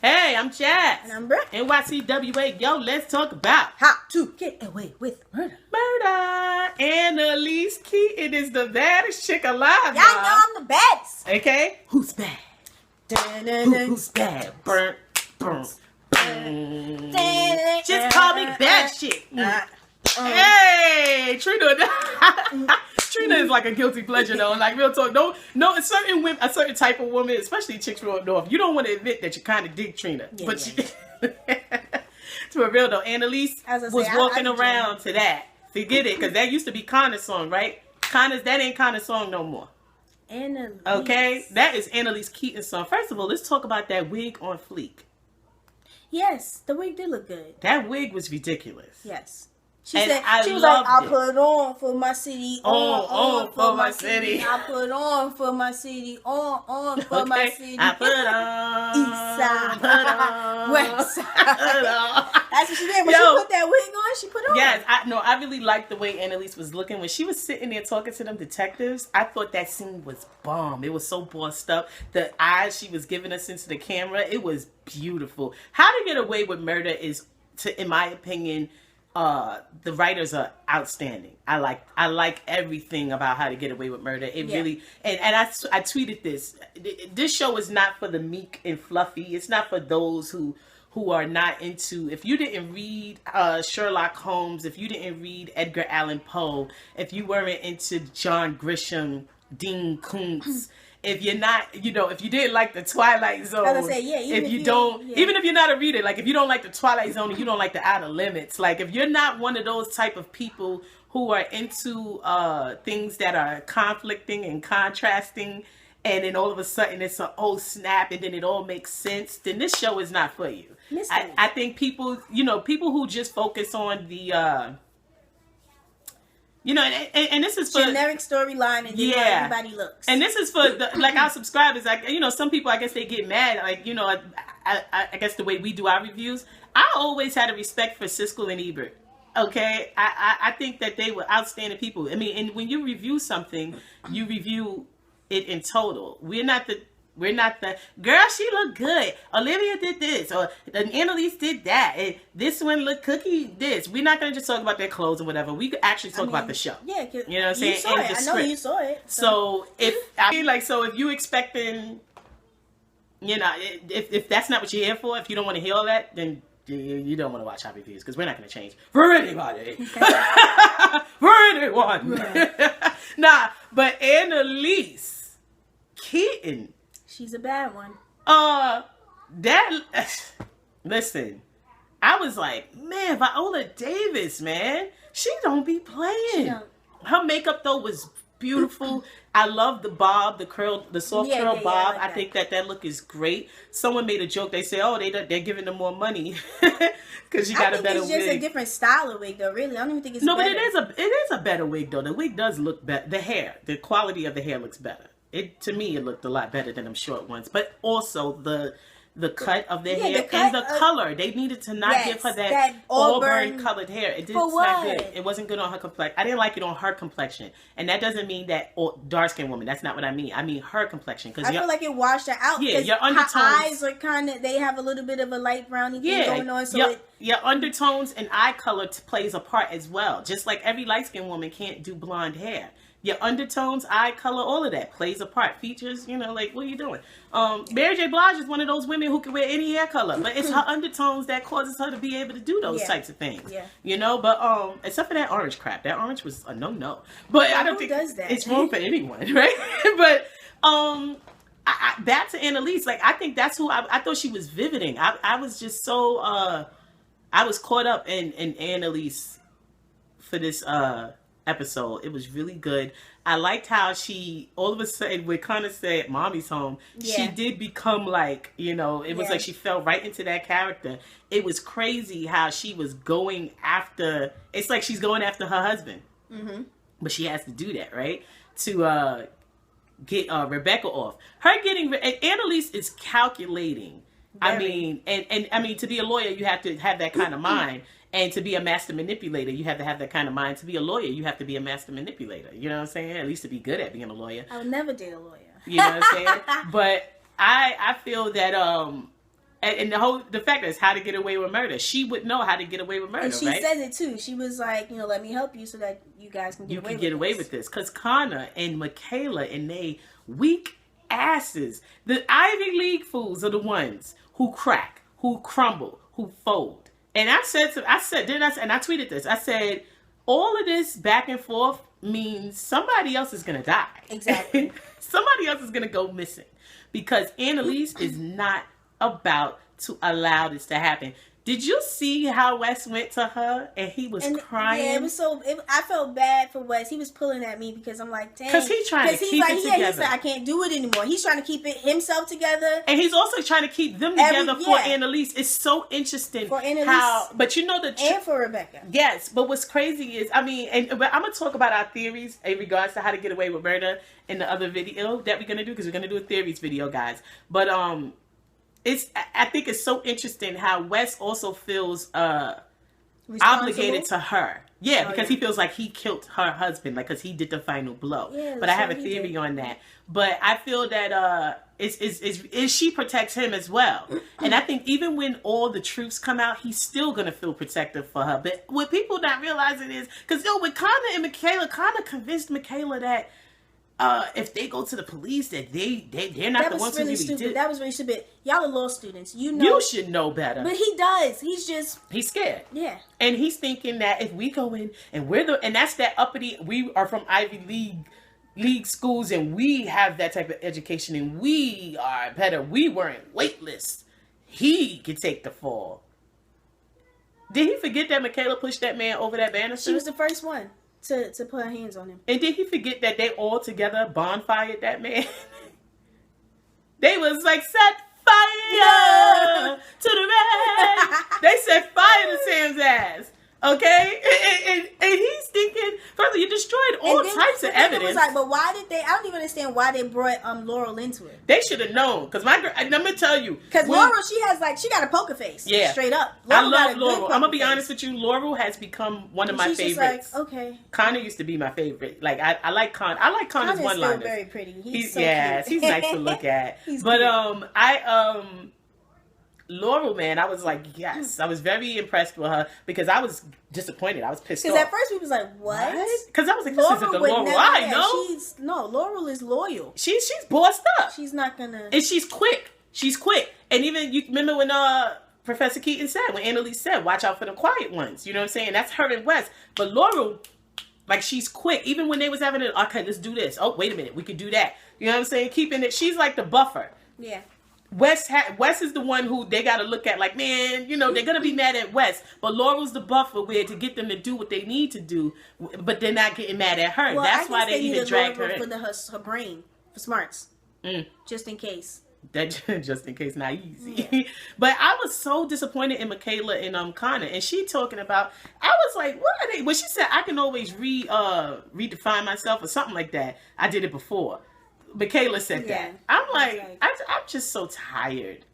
Hey, I'm Jazz. And I'm Britt. NYCWA, yo, let's talk about how to get away with murder. Murder. Annalise Keaton is the baddest chick alive, Y'all know I'm the best. Okay? Who's bad? Who's bad? Burn. Just call me bad shit. Hey, Trina. Trina is like a guilty pleasure though. Like real talk. No, a certain type of woman, especially chicks from up north, you don't want to admit that you kind of dig Trina. Yeah, but yeah. To be real though, Annalise was walking around to that. Forget it, because that used to be Connor's song, right? That ain't Connor's song no more. Annalise. Okay, that is Annalise Keaton's song. First of all, let's talk about that wig on fleek. Yes, the wig did look good. That wig was ridiculous. Yes. She was like, I put on for my city, on for my city. I put on for my city, on for my city. I put on. East side, west side. That's what she did. When she put that wig on, she put on. Yes, I really liked the way Annalise was looking. When she was sitting there talking to them detectives, I thought that scene was bomb. It was so bossed up. The eyes she was giving us into the camera, it was beautiful. How to Get Away with Murder is, in my opinion, the writers are outstanding. I like everything about How to Get Away with Murder. It really, and I tweeted this. This show is not for the meek and fluffy. It's not for those who are not into, if you didn't read Sherlock Holmes, if you didn't read Edgar Allan Poe, if you weren't into John Grisham, Dean Koontz, if you're not, if you didn't like the Twilight Zone, even if you're not a reader, like if you don't like the Twilight Zone and you don't like the Outer Limits, like if you're not one of those type of people who are into things that are conflicting and contrasting, and then all of a sudden it's a oh snap and then it all makes sense, then this show is not for you. I think people who just focus on the and this is for generic storyline and how everybody looks. And this is for like our subscribers. Like some people, I guess they get mad. Like I guess the way we do our reviews, I always had a respect for Siskel and Ebert. Okay, I think that they were outstanding people. I mean, and when you review something, you review it in total. We're not the girl, she looked good, Olivia did this, or Annalise did that, and this one looked cookie this. We're not going to just talk about their clothes or whatever. We could actually talk about the show. Yeah, you know what I'm saying? You saw it. I know you saw it. So if you expecting, if that's not what you're here for, if you don't want to hear all that, then you don't want to watch our reviews, because we're not going to change for anybody. For anyone. Nah, but Annalise Keaton, she's a bad one. Listen, I was like, man, Viola Davis, man, she don't be playing. Her makeup though was beautiful. I love the bob, the soft curl bob. I think that look is great. Someone made a joke. They say, oh, they're giving them more money because you got a better wig. It's just a different style of wig, though. Really, I don't even think it's better. But it is a better wig though. The wig does look better. The quality of the hair looks better. To me, it looked a lot better than them short ones. But also the cut of the hair and the color. They needed to not give her that auburn colored hair. It didn't not good. It wasn't good on her complexion. I didn't like it on her complexion. And that doesn't mean that dark skinned woman. That's not what I mean. I mean her complexion. I feel like it washed her out. Yeah, your undertones. Her eyes are they have a little bit of a light brownie thing going on. So your undertones and eye color plays a part as well. Just like every light skinned woman can't do blonde hair. Your undertones, eye color, all of that plays a part. Features, like, what are you doing? Mary J. Blige is one of those women who can wear any hair color, but it's her undertones that causes her to be able to do those types of things. Yeah. But except for that orange crap. That orange was a no. But I don't think it's wrong for anyone, right? But back to Annalise, like I think that's who I thought she was vividing. I was just so I was caught up in Annalise for this episode. It was really good. I liked how she all of a sudden, when Connor said mommy's home, she did become like, it was like she fell right into that character. It was crazy how she was going after, it's like she's going after her husband. But she has to do that, right? To get Rebecca off. Her getting, and Annalise is calculating. Very. I mean, and I mean, to be a lawyer, you have to have that kind of mind. And to be a master manipulator, you have to have that kind of mind. To be a lawyer, you have to be a master manipulator. You know what I'm saying? At least to be good at being a lawyer. I would never date a lawyer. You know what I'm saying? But I feel that And the fact is how to get away with murder. She would know how to get away with murder, and she right? says it too. She was like, let me help you so that you guys can get away with this. Because Connor and Michaela and they weak asses. The Ivy League fools are the ones who crack, who crumble, who fold. And I tweeted this. I said, all of this back and forth means somebody else is going to die. Exactly. Somebody else is going to go missing. Because Annalise is not about to allow this to happen. Did you see how Wes went to her and he was crying? Yeah, it was I felt bad for Wes. He was pulling at me because I'm like, dang. Because he's trying to keep it together. He said, I can't do it anymore. He's trying to keep himself together. And he's also trying to keep them together for Annalise. It's so interesting. For Annalise. But you know and for Rebecca. Yes, but what's crazy is, but I'm going to talk about our theories in regards to how to get away with murder in the other video that we're going to do, because we're going to do a theories video, guys. But, I think it's so interesting how Wes also feels obligated to her. Yeah, because he feels like he killed her husband, like, because he did the final blow. Yeah, but I have a theory on that. But I feel that she protects him as well. And I think even when all the truths come out, he's still going to feel protective for her. But what people not realizing is, because with Connor and Michaela, Connor convinced Michaela that if they go to the police, that they're not the ones who really did. That was really stupid. Y'all are law students. You should know better. But he does. He's scared. Yeah. And he's thinking that if we go in and and that's that uppity, we are from Ivy League schools and we have that type of education and we are better. We weren't waitlist. He could take the fall. Did he forget that Michaela pushed that man over that banister? She was the first one to put her hands on him. And did he forget that they all together bonfired that man? They was like, set fire to the red. They set fire to Sam's ass. Okay? And he's thinking, further, you destroyed all types of evidence. Was like, but why did I don't even understand why they brought Laurel into it. They should have known. Because my girl, I'm going to tell you. Because Laurel, she got a poker face. Yeah. Straight up. I love Laurel. I'm going to be honest with you. Laurel has become one of my favorites. Just like, okay. Connor used to be my favorite. Like, I like Connor. I like Connor's one-liners. Connor's still very pretty. He's so cute. He's nice to look at. But, Laurel, man, I was like, yes. I was very impressed with her because I was disappointed. I was pissed off. Because at first we was like, what? Because I was like, this isn't the Laurel I know. Laurel is loyal. She's bossed up. She's not gonna. And she's quick. And even, you remember when Professor Keaton said, when Annalise said, watch out for the quiet ones. You know what I'm saying? That's her and Wes. But Laurel, like, she's quick. Even when they was having it, okay, let's do this. Oh, wait a minute. We could do that. You know what I'm saying? Keeping it. She's like the buffer. Yeah. Wes is the one who they got to look at like, man, they're going to be mad at Wes. But Laurel's the buffer where to get them to do what they need to do, but they're not getting mad at her. Well, that's why they even drag her in. For her brain, for smarts. Just in case. Just in case, not easy. Yeah. But I was so disappointed in Michaela and Connor. And she talking about, I was like, what are they? When she said, I can always redefine myself or something like that. I did it before. Michaela said that. I'm like, I'm just so tired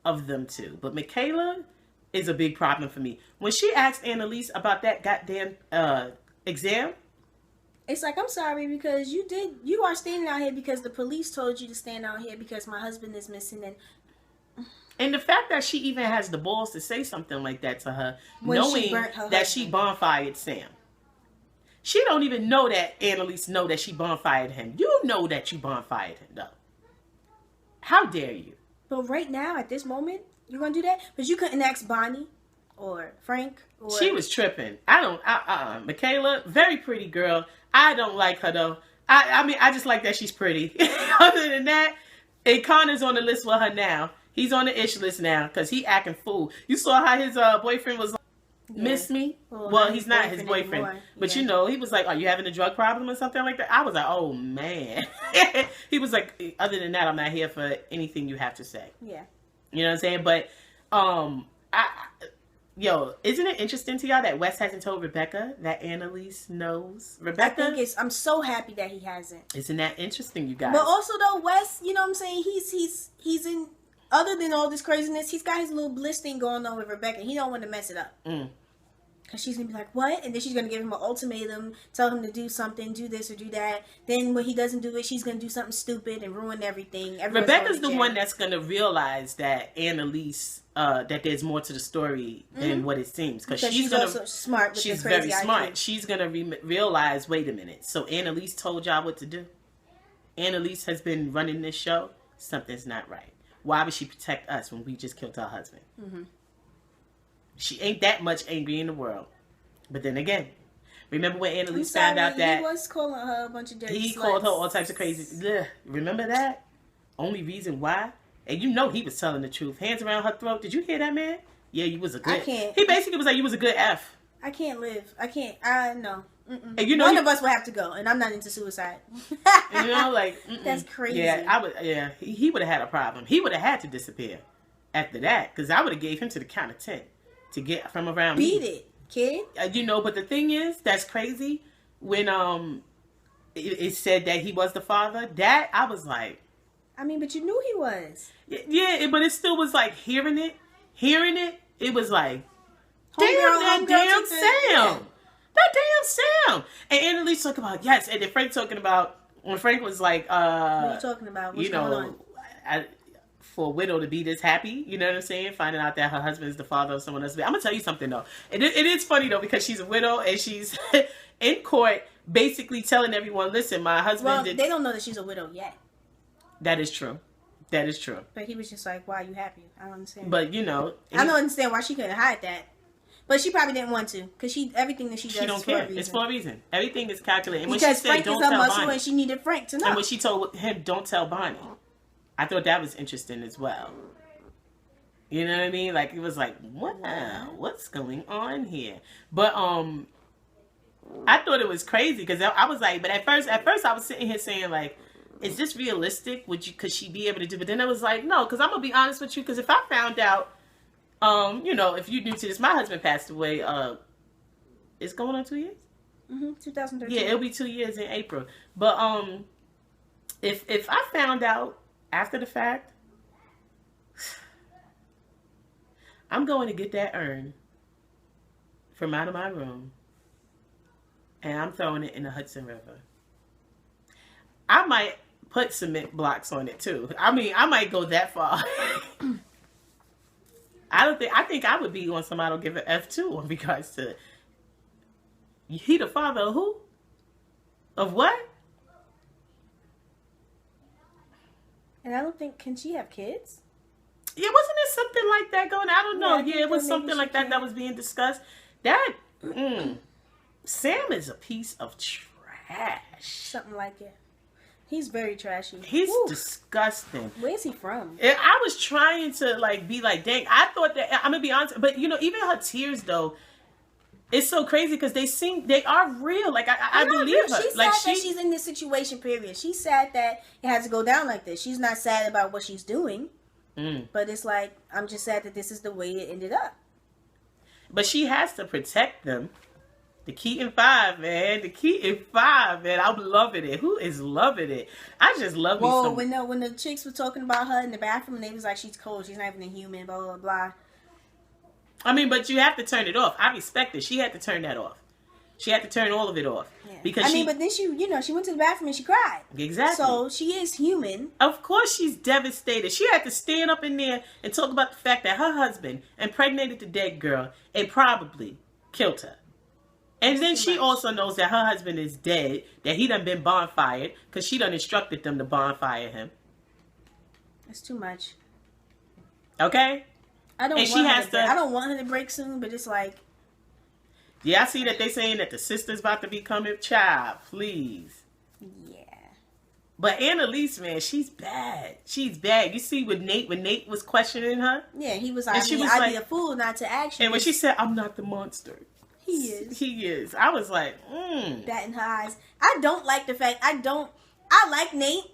of them two. But Michaela is a big problem for me. When she asked Annalise about that goddamn exam, it's like, I'm sorry, because you are standing out here because the police told you to stand out here because my husband is missing. And the fact that she even has the balls to say something like that to her, knowing that she bonfired Sam. She don't even know that Annalise know that she bonfired him. You know that you bonfired him, though. How dare you? But right now, at this moment, you're going to do that? But you couldn't ask Bonnie or Frank or... She was tripping. Michaela, very pretty girl. I don't like her, though. I just like that she's pretty. Other than that, and Connor's on the list with her now. He's on the ish list now because he acting fool. You saw how his boyfriend was like, miss me? Well, he's not his boyfriend. Anymore. But he was like, are you having a drug problem or something like that? I was like, oh, man. He was like, other than that, I'm not here for anything you have to say. Yeah. You know what I'm saying? But, isn't it interesting to y'all that Wes hasn't told Rebecca that Annalise knows Rebecca? I'm so happy that he hasn't. Isn't that interesting, you guys? But also, though, Wes, you know what I'm saying? He's in, other than all this craziness, he's got his little bliss thing going on with Rebecca. He don't want to mess it up. Because she's going to be like, what? And then she's going to give him an ultimatum, tell him to do something, do this or do that. Then when he doesn't do it, she's going to do something stupid and ruin everything. Rebecca's the one that's going to realize that Annalise, that there's more to the story than what it seems. Because she's also smart with she's the crazy very smart. IQ. She's going to realize, wait a minute. So Annalise told y'all what to do. Annalise has been running this show. Something's not right. Why would she protect us when we just killed her husband? Mm-hmm. She ain't that much angry in the world. But then again, remember when Annalise found out that... He was calling her a bunch of dirty He sluts. called her all types of crazy... Ugh, remember that? Only reason why? And you know he was telling the truth. Hands around her throat. Did you hear that, man? Yeah, you was a good... I can't. He basically was like, you was a good F. I can't live. I can't. No. Mm-mm. And you know one of us will have to go, and I'm not into suicide. You know, like... That's crazy. Yeah, he would have had a problem. He would have had to disappear after that. Because I would have gave him to the count of 10. To get from around Beat me. it, kid. You know, but the thing is, that's crazy. When it said that he was the father, that I was like, I mean, but you knew he was. Yeah, but it still was like hearing it. It was like, damn sound. That damn sound. And Annalise talking about yes, and then Frank talking about when Frank was like, what are you talking about? What's going on? For a widow to be this happy, you know what I'm saying? Finding out that her husband is the father of someone else. I'm gonna tell you something though. It is funny though because she's a widow and she's in court, basically telling everyone, "Listen, my husband." Well, they don't know that she's a widow yet. That is true. But he was just like, "Why are you happy?" I don't understand. But you know, I don't understand why she couldn't hide that. But she probably didn't want to because everything that she does don't is care. for a reason. It's for a reason. Everything is calculated. And because when she Frank said, is "Don't her tell muscle," Bonnie," and she needed Frank to know. and when she told him, "Don't tell Bonnie," I thought that was interesting as well. You know what I mean? Like, it was like, wow, what's going on here? But, I thought it was crazy because I was like, but at first I was sitting here saying like, is this realistic? Could she be able to do? But then I was like, no, because I'm going to be honest with you. Because if I found out, you know, if you're new to this, my husband passed away, it's going on 2 years? 2013. Yeah, it'll be 2 years in April. But, if I found out after the fact, I'm going to get that urn from out of my room and I'm throwing it in the Hudson River. I might put cement blocks on it too. I mean, I might go that far. I think I would be on somebody who'll give an F too in regards to he the father of who? Of what? And I don't think, can she have kids? Yeah, wasn't there something like that going on? I don't know. Yeah, it was something like that was being discussed. That, Sam is a piece of trash. Something like it. He's very trashy. He's disgusting. Where's he from? I was trying to like be like, dang, I thought that, I'm going to be honest, but you know, even her tears though, it's so crazy because they are real. Like, I believe her. She's like, sad that she's in this situation, period. She's sad that it has to go down like this. She's not sad about what she's doing. But it's like, I'm just sad that this is the way it ended up. But she has to protect them. The Keaton 5, man. The Keaton 5, man. I'm loving it. Who is loving it? I just love me some... when the chicks were talking about her in the bathroom, and they was like, she's cold. She's not even a human, blah, blah, blah. I mean, but you have to turn it off. I respect it. She had to turn that off. She had to turn all of it off. Yeah. Because but then she went to the bathroom and she cried. Exactly. So she is human. Of course she's devastated. She had to stand up in there and talk about the fact that her husband impregnated the dead girl and probably killed her. And then she also knows that her husband is dead, that he done been bonfired, because she done instructed them to bonfire him. That's too much. Okay? I don't want her to break soon, but it's like... Yeah, I see that they saying that the sister's about to be coming. Child, please. Yeah. But Annalise, man, she's bad. She's bad. You see when Nate was questioning her? Yeah, he was like, I'd be a fool not to ask you. And when she said, I'm not the monster. He is. He is. I was like, That in her eyes. I don't like the fact, I like Nate.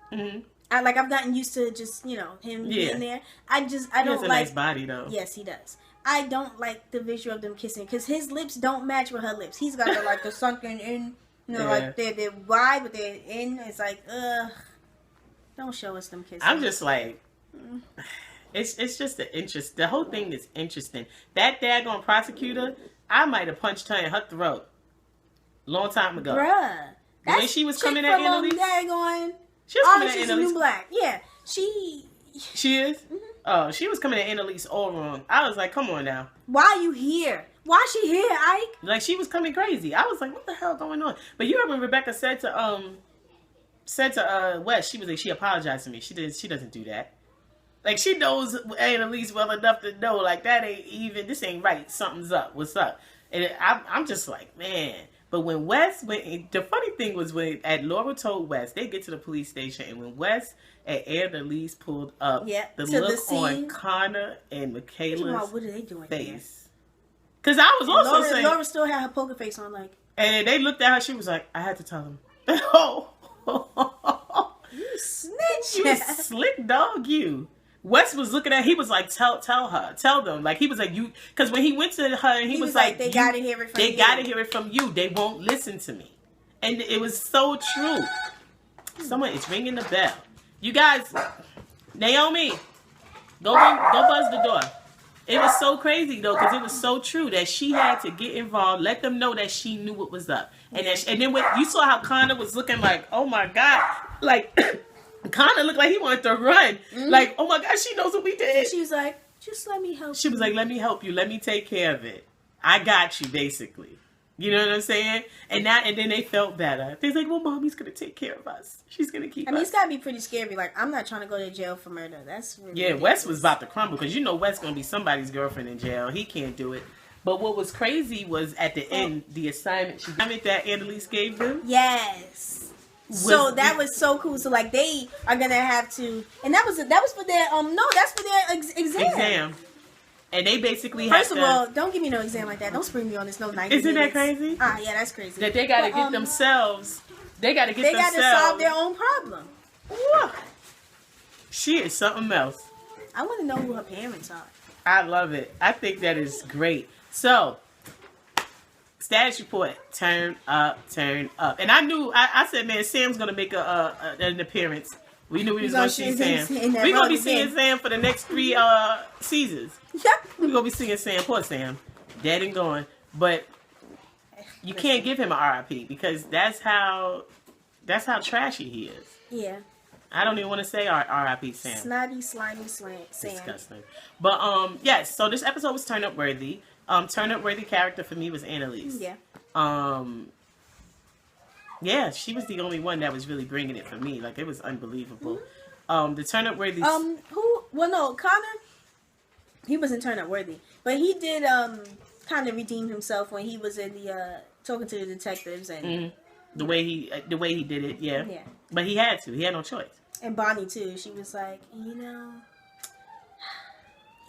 Mm-hmm. I've gotten used to just, him being there. I don't like... He has a nice body, though. Yes, he does. I don't like the visual of them kissing because his lips don't match with her lips. He's got the sunken in, like they're wide, but they're in. It's like, don't show us them kissing. I'm just like, It's just the whole thing is interesting. That daggone prosecutor, I might have punched her in her throat long time ago. Bruh. When she was coming at Annalise. She was coming at Annalise. New Black. Yeah. She is? Mm-hmm. Oh, she was coming at Annalise all wrong. I was like, come on now. Why are you here? Why she here, Ike? Like, she was coming crazy. I was like, what the hell going on? But you heard when Rebecca said to Wes, she was like, she apologized to me. She doesn't do that. Like, she knows Annalise well enough to know, like, that ain't even, this ain't right. Something's up. What's up? And I'm just like, man. But when the funny thing was when Laura told Wes, they get to the police station, and when Wes and Annalise pulled up, the look on Connor and Michaela's what are they doing face. Because I was also saying, Laura still had her poker face on, like. And they looked at her, she was like, I had to tell them. You snitch. You slick dog, you. Wes was looking at, he was like, tell them. Like, he was like, you, because when he went to her, he was like, they gotta hear it from you. They gotta hear it from you. They won't listen to me. And it was so true. Someone is ringing the bell. You guys, Naomi, go buzz the door. It was so crazy, though, because it was so true that she had to get involved, let them know that she knew what was up. And then when you saw how Connor was looking like, oh my God, like, Connor looked like he wanted to run. Mm-hmm. Like, oh my God, she knows what we did. And she was like, just let me help you. She was like, let me help you. Let me take care of it. I got you, basically. You know what I'm saying? And then they felt better. They're like, well, Mommy's going to take care of us. She's going to keep us. It's got to be pretty scary. Like, I'm not trying to go to jail for murder. That's really ridiculous. Wes was about to crumble because you know Wes going to be somebody's girlfriend in jail. He can't do it. But what was crazy was at the end, the assignment that Annalise gave them. Yes. So that was so cool. So like they are gonna have to, and that was for their that's for their exam. And they basically first of all, don't give me no exam like that. Don't spring me on this. No 90 Isn't minutes. That crazy? Yeah, that's crazy. That they gotta get themselves. They gotta solve their own problem. Whoa. She is something else. I want to know who her parents are. I love it. I think that is great. So. Status report, turn up. And I knew, I said, man, Sam's going to make an appearance. We knew we was going to see Sam. We're going to be seeing Sam for the next 3 seasons. Yep. We're going to be seeing Sam. Poor Sam. Dead and gone. But you can't give him an RIP because that's how trashy he is. Yeah. I don't even want to say RIP Sam. Snotty, slimy Sam. Disgusting. But, yes, so this episode was turn up worthy. Turn up worthy character for me was Annalise. Yeah. Yeah, she was the only one that was really bringing it for me. Like, it was unbelievable. Mm-hmm. The turn up worthy. Connor, he wasn't turn up worthy, but he did kind of redeem himself when he was in the talking to the detectives and the way he did it. Yeah. Yeah. But he had to. He had no choice. And Bonnie too. She was like,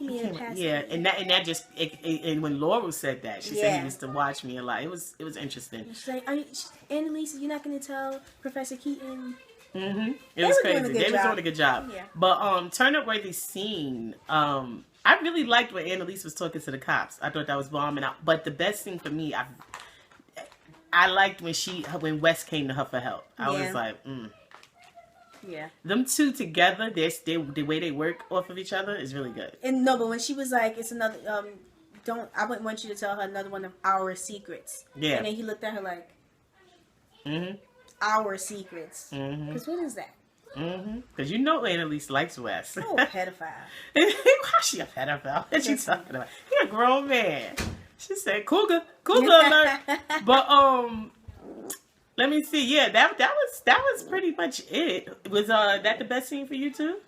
Yeah, and that just and when Laura said that, she said he used to watch me a lot. It was interesting. She's like, Annalise, you're not going to tell Professor Keaton? Mm-hmm. It was crazy. They was doing a good job. Yeah. But turn up worthy scene. I really liked when Annalise was talking to the cops. I thought that was bombing out. But the best thing for me, I liked when Wes came to her for help. I was like, Yeah. Them two together, the way they work off of each other is really good. And no, but when she was like, it's another, I wouldn't want you to tell her another one of our secrets. Yeah. And then he looked at her like, our secrets. Because what is that? Because you know Annalise likes Wes. Oh, pedophile. How's she a pedophile? What she talking about? He a grown man. She said, cougar alert. But, let me see. Yeah, that was pretty much it. Was that the best scene for you too?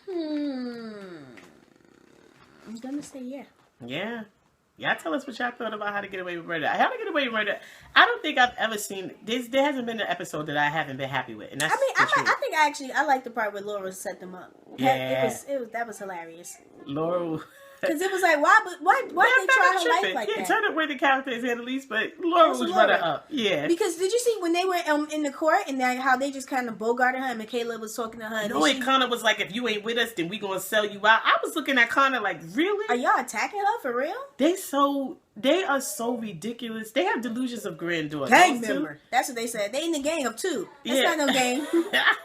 I'm gonna say yeah. Yeah. Y'all tell us what y'all thought about How to Get Away with Murder. How to Get Away with Murder. I don't think I've ever seen there hasn't been an episode that I haven't been happy with. And that's I think I like the part where Laura set them up. Yeah. That was hilarious. Laura. Because it was like, why they try her life like that? Turn up where the character is Annalise, but Laura was running up. Yeah. Because did you see when they were in the court and how they just kind of bogarted her and Michaela was talking to her? No, and Connor was like, if you ain't with us, then we gonna sell you out. I was looking at Connor like, really? Are y'all attacking her for real? They so They are so ridiculous. They have delusions of grandeur. Gang member. That's what they said. They in the gang of 2. That's not no gang.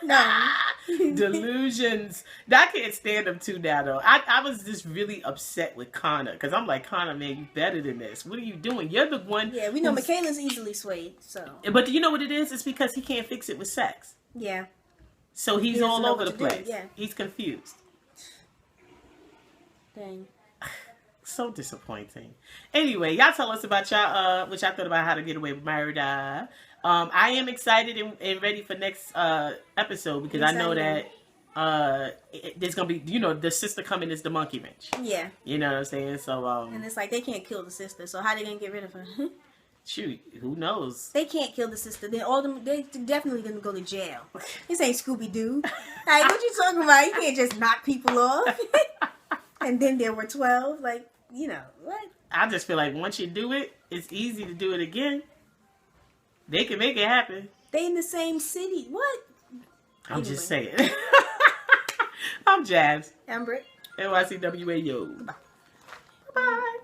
No. Delusions. I can't stand them too now, though. I was just really upset with Connor. Because I'm like, Connor, man, you better than this. What are you doing? You're the one. Yeah, we know Michaela's easily swayed. So. But you know what it is? It's because he can't fix it with sex. Yeah. So he's all over the place. Yeah. He's confused. Dang. So disappointing. Anyway, y'all tell us about y'all what y'all thought about How to Get Away with Murder. I am excited and ready for next episode because I know that there's gonna be, you know, the sister coming is the monkey wrench. Yeah. You know what I'm saying? So and it's like they can't kill the sister, so how they gonna get rid of her? Shoot, who knows? They can't kill the sister. They definitely gonna go to jail. This ain't Scooby Doo. Like, what you talking about? You can't just knock people off. And then there were 12. Like, you know what? I just feel like once you do it, it's easy to do it again. They can make it happen. They in the same city. What? I'm just saying. I'm Jazz. I'm BRITT. NYCWAO. Bye. Bye.